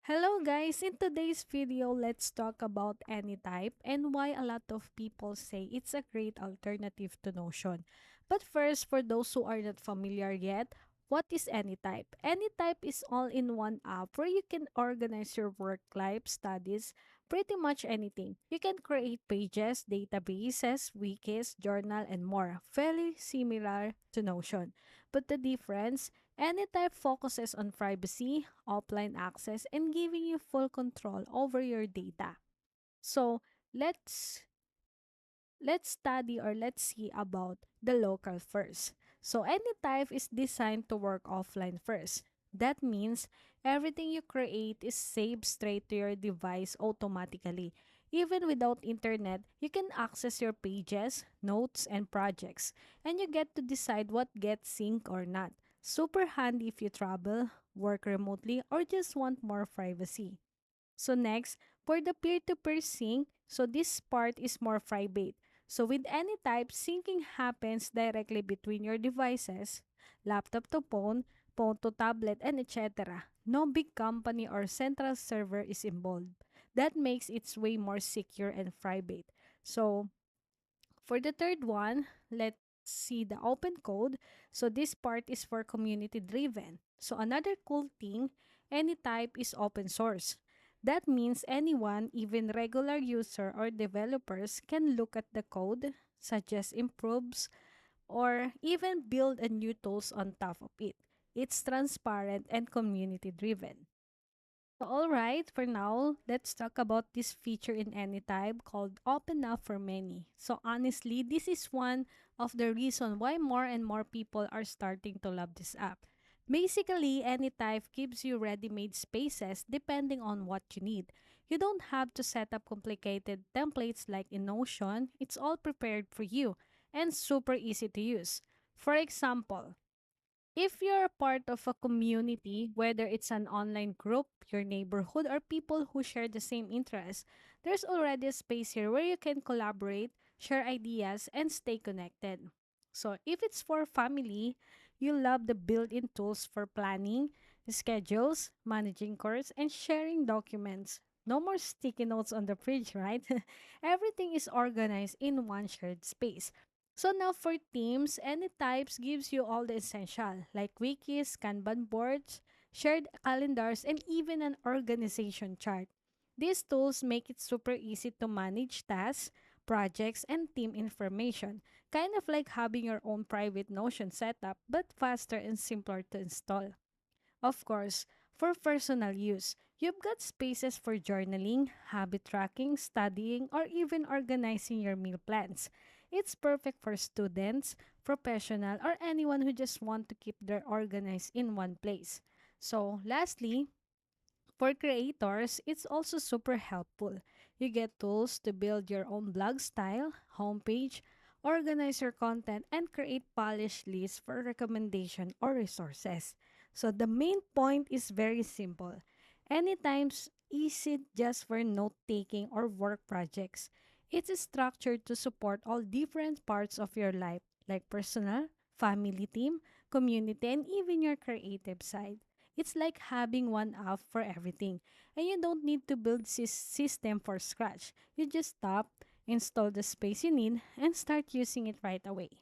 Hello guys, in today's video, let's talk about Anytype and why a lot of people say it's a great alternative to Notion. But first, for those who are not familiar yet, what is Anytype? Anytype is all-in-one app where you can organize your work life, studies, pretty much anything. You can create pages, databases, wikis, journal, and more. Fairly similar to Notion. But the difference, Anytype focuses on privacy, offline access, and giving you full control over your data. So let's let's study or let's see about the local first. So Anytype is designed to work offline first. That means everything you create is saved straight to your device automatically. Even without internet, you can access your pages, notes, and projects, and you get to decide what gets synced or not. Super handy if you travel, work remotely, or just want more privacy. So next, for the peer-to-peer sync, so this part is more private. So with Anytype, syncing happens directly between your devices, laptop to phone, phone to tablet, and etc. No big company or central server is involved. That makes it way more secure and private. So for the third one, let's see the open code. So this part is for community driven. So another cool thing, Anytype is open source. That means anyone, even regular user or developers can look at the code, suggest improves, or even build a new tools on top of it. It's transparent and community driven. All right, for now, let's talk about this feature in Anytype called Open Up for Many. So honestly, this is one of the reason why more and more people are starting to love this app. Basically, Anytype gives you ready-made spaces depending on what you need. You don't have to set up complicated templates like in Notion. It's all prepared for you and super easy to use. For example, if you're a part of a community, whether it's an online group, your neighborhood, or people who share the same interests, there's already a space here where you can collaborate, share ideas, and stay connected. So, if it's for family, you love the built in tools for planning, schedules, managing chores, and sharing documents. No more sticky notes on the fridge, right? Everything is organized in one shared space. So now for teams, Anytypes gives you all the essential like wikis, Kanban boards, shared calendars, and even an organization chart. These tools make it super easy to manage tasks, projects, and team information, kind of like having your own private Notion setup, but faster and simpler to install. Of course, for personal use, you've got spaces for journaling, habit tracking, studying, or even organizing your meal plans. It's perfect for students, professional, or anyone who just want to keep their organized in one place. So, lastly, for creators, it's also super helpful. You get tools to build your own blog style, homepage, organize your content, and create polished lists for recommendation or resources. So the main point is very simple. Anytimes isn't just for note taking or work projects. It's structured to support all different parts of your life, like personal, family team, community, and even your creative side. It's like having one app for everything, and you don't need to build system for scratch. You just stop, install the space you need, and start using it right away.